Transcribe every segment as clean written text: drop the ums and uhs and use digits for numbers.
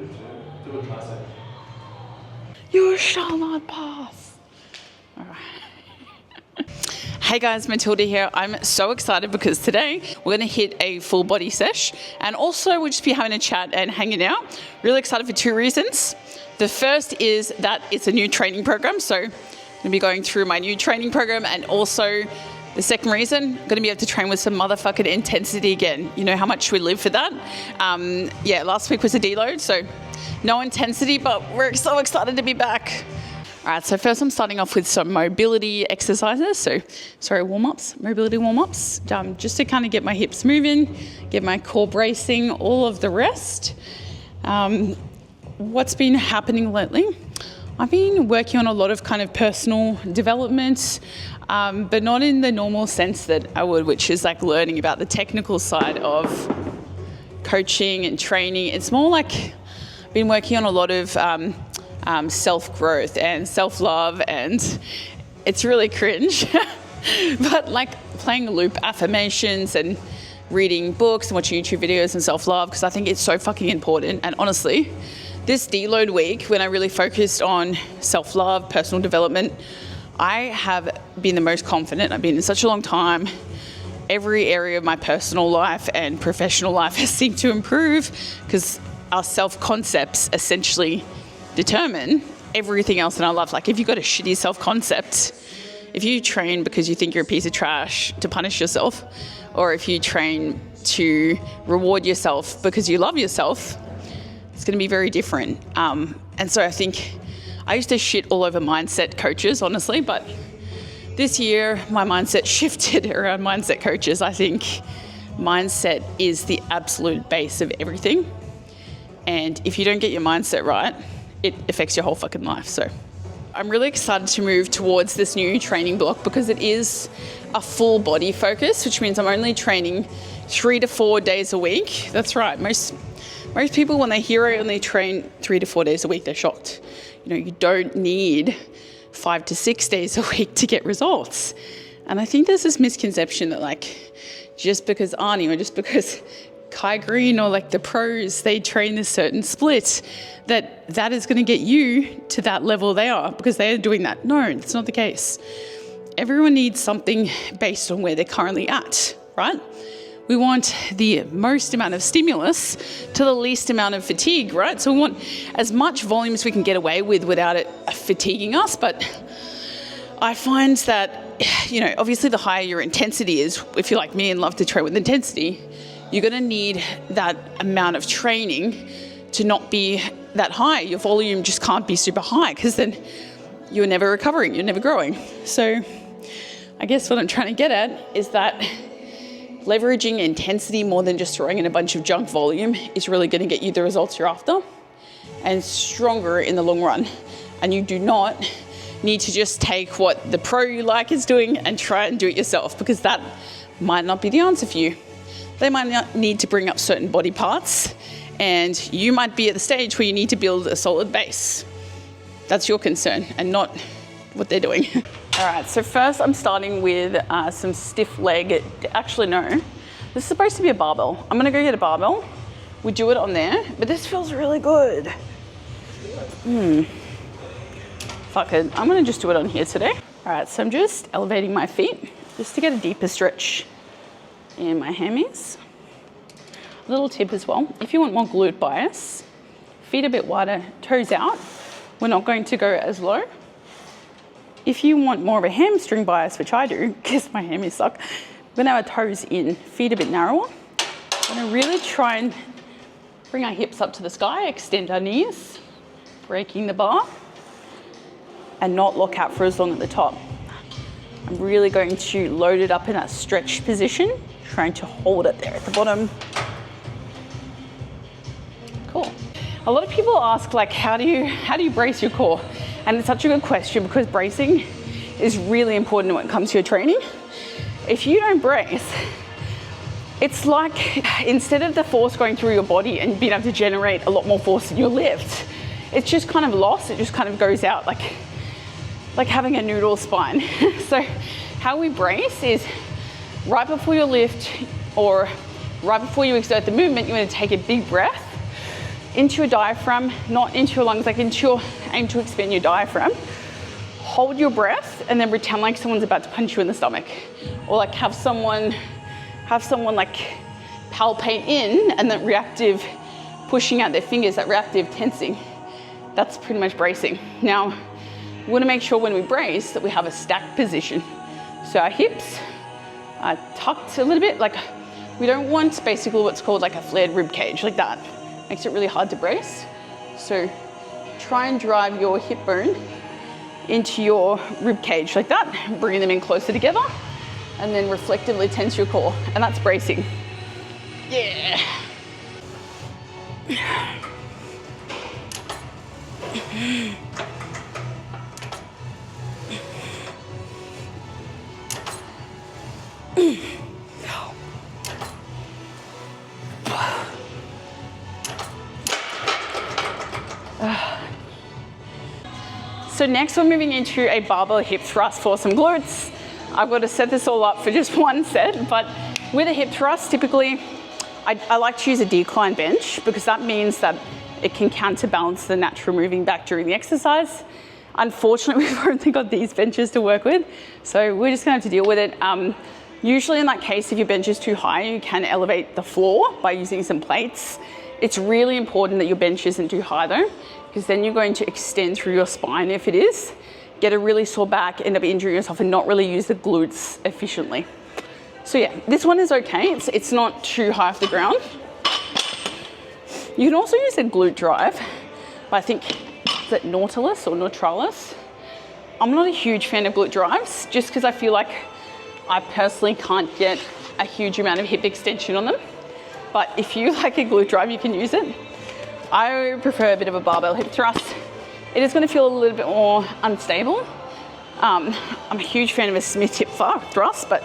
Do a tricep. You're Charlotte Pass. All right. Hey guys, Matilda here. I'm so excited because today we're going to hit a full body sesh, and also we'll just be having a chat and hanging out. Really excited for two reasons. The first is that it's a new training program, so I'm going to be going through my new training program, and also the second reason, I'm going to be able to train with some motherfucking intensity again. You know how much we live for that. Yeah, last week was a deload, so no intensity, but we're so excited to be back. All right, so first I'm starting off with some mobility exercises. Mobility warm-ups, just to kind of get my hips moving, get my core bracing, all of the rest. What's been happening lately? I've been working on a lot of kind of personal development, but not in the normal sense that I would, which is like learning about the technical side of coaching and training. It's more like I've been working on a lot of self-growth and self-love, and it's really cringe. But like playing loop affirmations and reading books and watching YouTube videos and self-love, because I think it's so fucking important. And honestly, this deload week, when I really focused on self-love, personal development, I have been the most confident I've been in such a long time. Every area of my personal life and professional life has seemed to improve, because our self-concepts essentially determine everything else in our life. Like if you've got a shitty self-concept, if you train because you think you're a piece of trash to punish yourself, or if you train to reward yourself because you love yourself, it's going to be very different. And so I think I used to shit all over mindset coaches, honestly, but this year my mindset shifted around mindset coaches. I think mindset is the absolute base of everything. And if you don't get your mindset right, it affects your whole fucking life. So I'm really excited to move towards this new training block because it is a full body focus, which means I'm only training 3 to 4 days a week. That's right. Most people, when they hear I only train 3 to 4 days a week, they're shocked. You know, you don't need 5 to 6 days a week to get results. And I think there's this misconception that like, just because Arnie or just because Kai Green or like the pros, they train this certain split, that is going to get you to that level they are because they are doing that. No, it's not the case. Everyone needs something based on where they're currently at, right? We want the most amount of stimulus to the least amount of fatigue, right? So we want as much volume as we can get away with without it fatiguing us. But I find that, you know, obviously the higher your intensity is, if you're like me and love to train with intensity, you're going to need that amount of training to not be that high. Your volume just can't be super high because then you're never recovering, you're never growing. So I guess what I'm trying to get at is that leveraging intensity more than just throwing in a bunch of junk volume is really going to get you the results you're after and stronger in the long run. And you do not need to just take what the pro you like is doing and try and do it yourself, because that might not be the answer for you. They might not need to bring up certain body parts, and you might be at the stage where you need to build a solid base. That's your concern and not what they're doing. All right, so first I'm starting with some stiff leg. Actually, no, this is supposed to be a barbell. I'm gonna go get a barbell. We do it on there, but this feels really good. Fuck it, I'm gonna just do it on here today. All right, so I'm just elevating my feet just to get a deeper stretch in my hammies. A little tip as well, if you want more glute bias, feet a bit wider, toes out. We're not going to go as low. If you want more of a hamstring bias, which I do, because my hammies suck, we're gonna have our toes in, feet a bit narrower. We're gonna really try and bring our hips up to the sky, extend our knees, breaking the bar, and not lock out for as long at the top. I'm really going to load it up in that stretched position, trying to hold it there at the bottom. Cool. A lot of people ask, like, how do you brace your core? And it's such a good question because bracing is really important when it comes to your training. If you don't brace, it's like instead of the force going through your body and being able to generate a lot more force in your lift, it's just kind of lost. It just kind of goes out like having a noodle spine. So how we brace is right before you lift or right before you exert the movement, you want to take a big breath into your diaphragm, not into your lungs, like aim to expand your diaphragm. Hold your breath and then pretend like someone's about to punch you in the stomach. Or like have someone like palpate in, and that reactive pushing out their fingers, that reactive tensing. That's pretty much bracing. Now, we want to make sure when we brace that we have a stacked position. So our hips are tucked a little bit, like we don't want basically what's called like a flared rib cage, like that. Makes it really hard to brace. So try and drive your hip bone into your rib cage like that, bringing them in closer together, and then reflectively tense your core, and that's bracing. Yeah. So next we're moving into a barbell hip thrust for some glutes. I've got to set this all up for just one set, but with a hip thrust, typically I like to use a decline bench because that means that it can counterbalance the natural moving back during the exercise. Unfortunately, we've only got these benches to work with, so we're just gonna have to deal with it. Usually in that case, if your bench is too high, you can elevate the floor by using some plates. It's really important that your bench isn't too high though, because then you're going to extend through your spine if it is, get a really sore back, end up injuring yourself and not really use the glutes efficiently. So yeah, this one is okay. It's not too high off the ground. You can also use a glute drive, but I think, is it Nautilus or Nautralis? I'm not a huge fan of glute drives just because I feel like I personally can't get a huge amount of hip extension on them. But if you like a glute drive, you can use it. I prefer a bit of a barbell hip thrust. It is going to feel a little bit more unstable. I'm a huge fan of a Smith hip thrust, but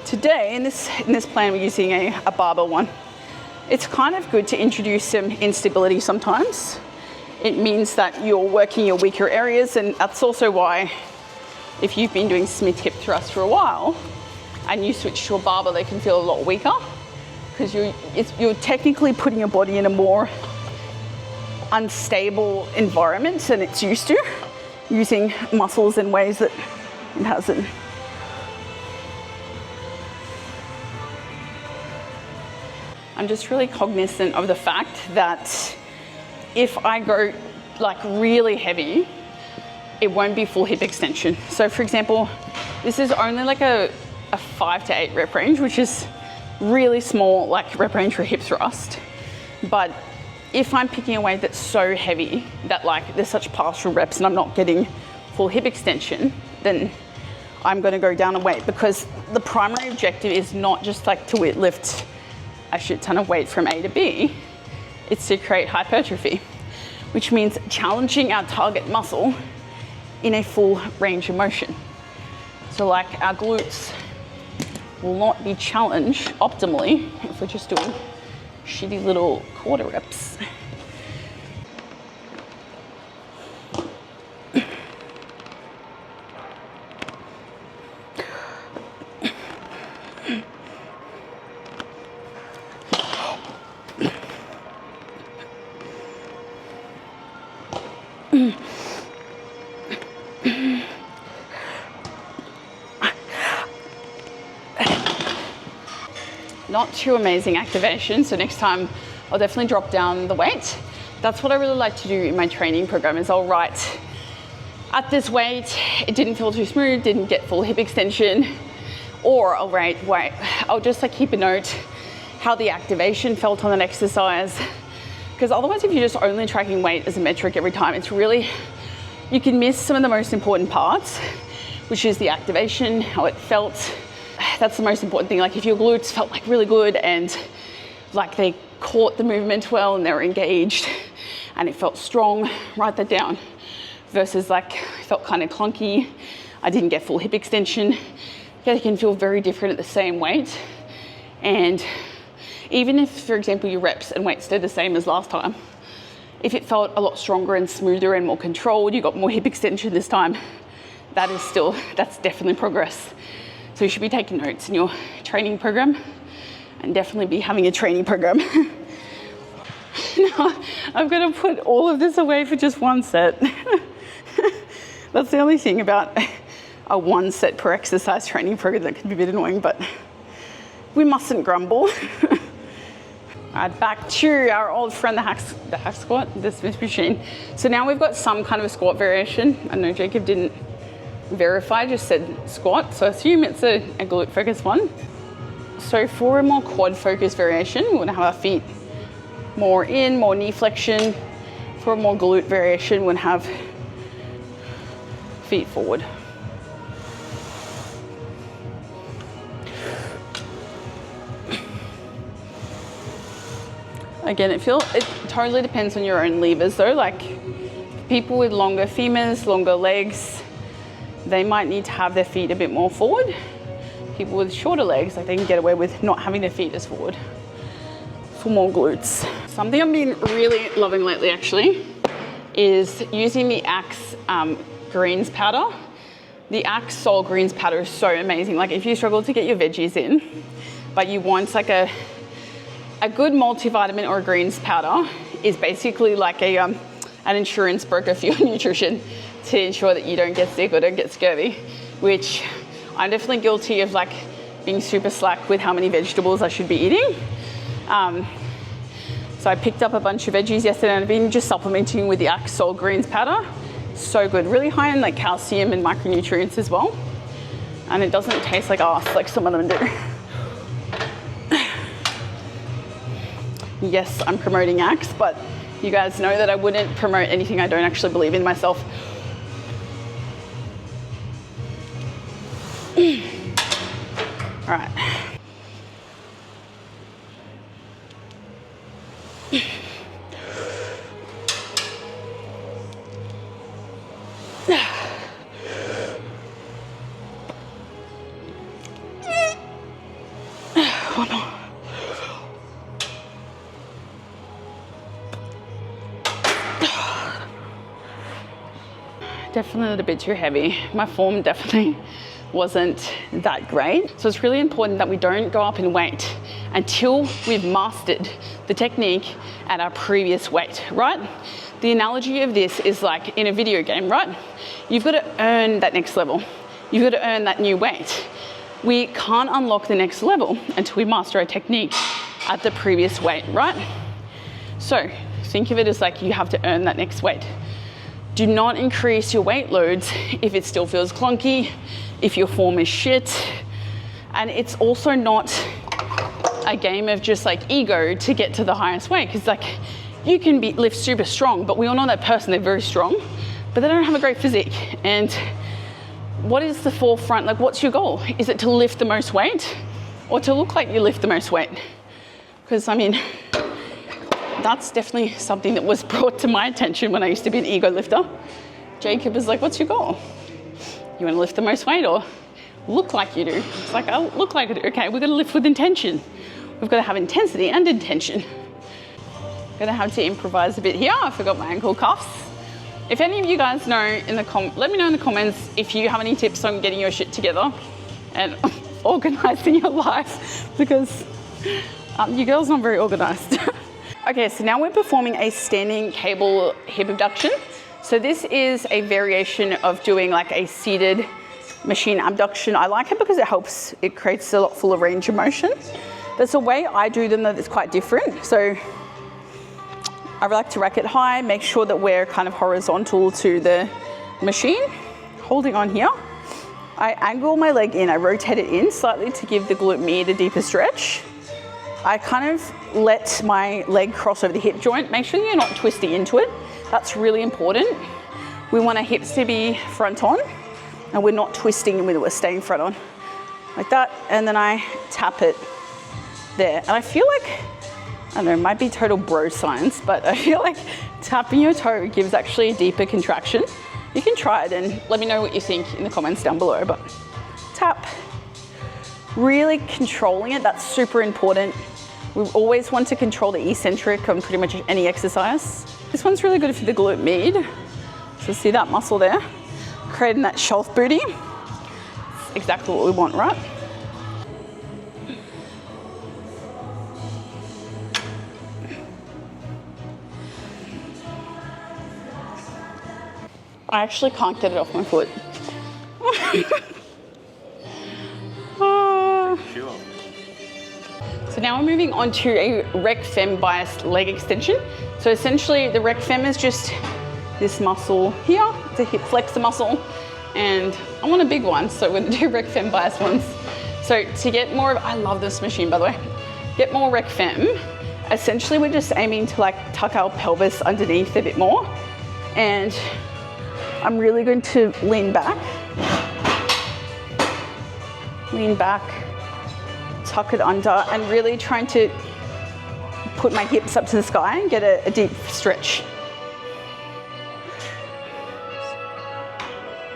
today in this plan we're using a barbell one. It's kind of good to introduce some instability sometimes. It means that you're working your weaker areas, and that's also why if you've been doing Smith hip thrust for a while and you switch to a barbell, they can feel a lot weaker because you're technically putting your body in a more unstable environment than it's used to, using muscles in ways that it hasn't. I'm just really cognizant of the fact that if I go like really heavy, it won't be full hip extension. So for example, this is only like a 5 to 8 rep range, which is really small, like rep range for hip thrust. But if I'm picking a weight that's so heavy that like there's such partial reps and I'm not getting full hip extension, then I'm gonna go down a weight, because the primary objective is not just like to lift a shit ton of weight from A to B, it's to create hypertrophy, which means challenging our target muscle in a full range of motion. So like our glutes will not be challenged optimally if we're just doing shitty little quarter reps. Not too amazing activation, so next time I'll definitely drop down the weight. That's what I really like to do in my training program, is I'll write at this weight, it didn't feel too smooth, didn't get full hip extension, or I'll write, I'll just like keep a note how the activation felt on an exercise, because otherwise if you're just only tracking weight as a metric every time, it's really, you can miss some of the most important parts, which is the activation, how it felt. That's the most important thing. Like if your glutes felt like really good and like they caught the movement well and they were engaged and it felt strong, write that down. Versus like it felt kind of clunky, I didn't get full hip extension. They can feel very different at the same weight. And even if, for example, your reps and weight stayed the same as last time, if it felt a lot stronger and smoother and more controlled, you got more hip extension this time, that's definitely progress. So you should be taking notes in your training program and definitely be having a training program. Now I've got to put all of this away for just one set. That's the only thing about a one set per exercise training program that can be a bit annoying, but we mustn't grumble. All right, back to our old friend, the hack squat, the Smith machine. So now we've got some kind of a squat variation. I know Jacob didn't verify, just said squat. So I assume it's a glute focused one. So for a more quad focused variation, we want to have our feet more in, more knee flexion. For a more glute variation, we want to have feet forward. Again, it totally depends on your own levers though. Like people with longer femurs, longer legs, they might need to have their feet a bit more forward. People with shorter legs, like they can get away with not having their feet as forward for more glutes. Something I've been really loving lately actually is using the Axe greens powder. The Axe Soul greens powder is so amazing. Like if you struggle to get your veggies in, but you want like a good multivitamin or a greens powder is basically like an insurance broker for your nutrition to ensure that you don't get sick or don't get scurvy, which I'm definitely guilty of, like being super slack with how many vegetables I should be eating. So I picked up a bunch of veggies yesterday and I've been just supplementing with the Axe Soul greens powder. So good, really high in like calcium and micronutrients as well. And it doesn't taste like ass like some of them do. Yes, I'm promoting Axe, but you guys know that I wouldn't promote anything I don't actually believe in myself. All right. One more. Definitely a bit too heavy. My form definitely wasn't that great. So it's really important that we don't go up in weight until we've mastered the technique at our previous weight, right? The analogy of this is like in a video game, right? You've got to earn that next level. You've got to earn that new weight. We can't unlock the next level until we master a technique at the previous weight, right? So think of it as like you have to earn that next weight. Do not increase your weight loads if it still feels clunky, if your form is shit. And it's also not a game of just like ego to get to the highest weight, because like you can lift super strong, but we all know that person, they're very strong, but they don't have a great physique. And what is the forefront? Like what's your goal? Is it to lift the most weight or to look like you lift the most weight? Because I mean, that's definitely something that was brought to my attention when I used to be an ego lifter. Jacob was like, what's your goal? You want to lift the most weight or look like you do? It's like, I look like I do. Okay, we're going to lift with intention. We've got to have intensity and intention. Going to have to improvise a bit here. I forgot my ankle cuffs. If any of you guys know let me know in the comments if you have any tips on getting your shit together and organizing your life, because you girls are not very organized. Okay, so now we're performing a standing cable hip abduction. So this is a variation of doing like a seated machine abduction. I like it because it creates a lot fuller range of motion. There's a way I do them that's quite different. So I like to rack it high, make sure that we're kind of horizontal to the machine, holding on here. I angle my leg in, I rotate it in slightly to give the glute med a deeper stretch. I kind of let my leg cross over the hip joint. Make sure you're not twisting into it. That's really important. We want our hips to be front on and we're not twisting with it, we're staying front on. Like that, and then I tap it there. And I feel like, I don't know, it might be total bro science, but I feel like tapping your toe gives actually a deeper contraction. You can try it and let me know what you think in the comments down below, but tap. Really controlling it, that's super important. We always want to control the eccentric on pretty much any exercise. This one's really good for the glute med. So see that muscle there? Creating that shelf booty. It's exactly what we want, right? I actually can't get it off my foot. Sure. So now we're moving on to a rec fem biased leg extension. So essentially the rec fem is just this muscle here. It's a hip flexor muscle, and I want a big one, so we're gonna do rec fem biased ones. So to get more of, I love this machine by the way, get more rec fem, essentially we're just aiming to like tuck our pelvis underneath a bit more. And I'm really going to lean back, tuck it under, and really trying to put my hips up to the sky and get a deep stretch.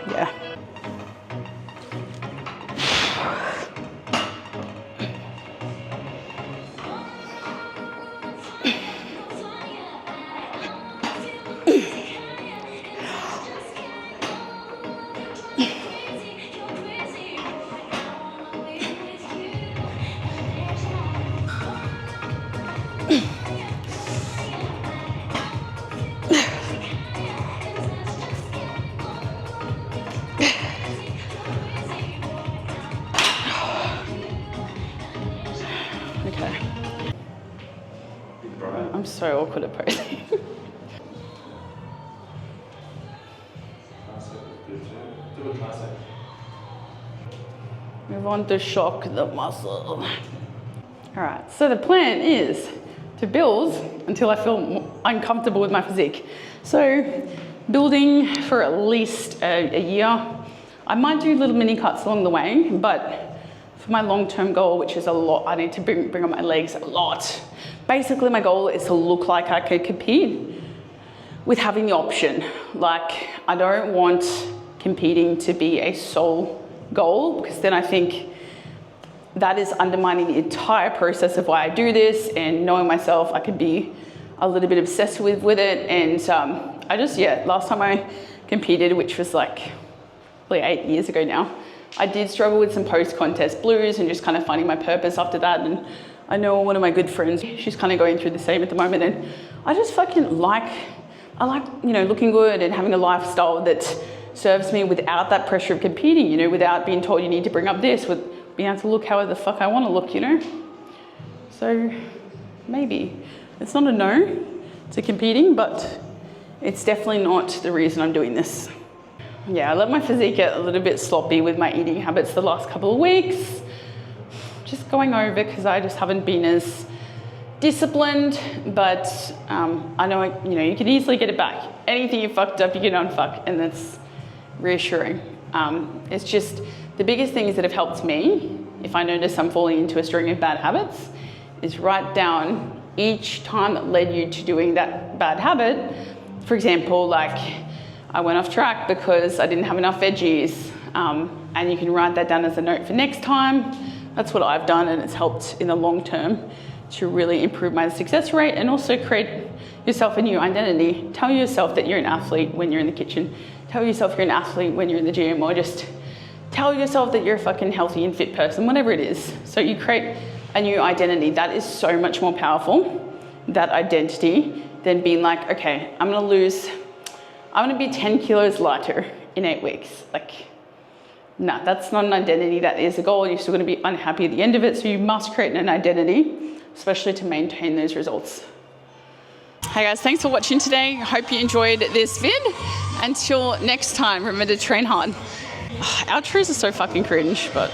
Yeah. Okay. I'm so awkward at posing. We want to shock the muscle. All right, so the plan is to build until I feel uncomfortable with my physique. So building for at least a year. I might do little mini cuts along the way, but for my long-term goal, which is a lot, I need to bring up my legs a lot. Basically, my goal is to look like I could compete with having the option. Like, I don't want competing to be a sole goal, because then I think that is undermining the entire process of why I do this, and knowing myself, I could be a little bit obsessed with it. And I just, last time I competed, which was like probably 8 years ago now, I did struggle with some post-contest blues and just kind of finding my purpose after that. And I know one of my good friends, she's kind of going through the same at the moment. And I just fucking like, you know, looking good and having a lifestyle that serves me without that pressure of competing, you know, without being told you need to bring up this, with being able to look however the fuck I want to look, you know? So maybe. It's not a no to competing, but it's definitely not the reason I'm doing this. Yeah, I let my physique get a little bit sloppy with my eating habits the last couple of weeks. Just going over because I just haven't been as disciplined, but I know, you know, you can easily get it back. Anything you fucked up, you can unfuck, and that's reassuring. It's just, the biggest things that have helped me, if I notice I'm falling into a string of bad habits, is write down each time that led you to doing that bad habit. For example, like, I went off track because I didn't have enough veggies, and you can write that down as a note for next time. That's what I've done, and it's helped in the long term to really improve my success rate and also create yourself a new identity. Tell yourself that you're an athlete when you're in the kitchen. Tell yourself you're an athlete when you're in the gym, or just tell yourself that you're a fucking healthy and fit person, whatever it is. So you create a new identity. That is so much more powerful, that identity, than being like, okay, I'm gonna be 10 kilos lighter in 8 weeks. Like, no, that's not an identity. That is a goal. You're still gonna be unhappy at the end of it. So you must create an identity, especially to maintain those results. Hey guys, thanks for watching today. Hope you enjoyed this vid. Until next time, remember to train hard. Outros are so fucking cringe, but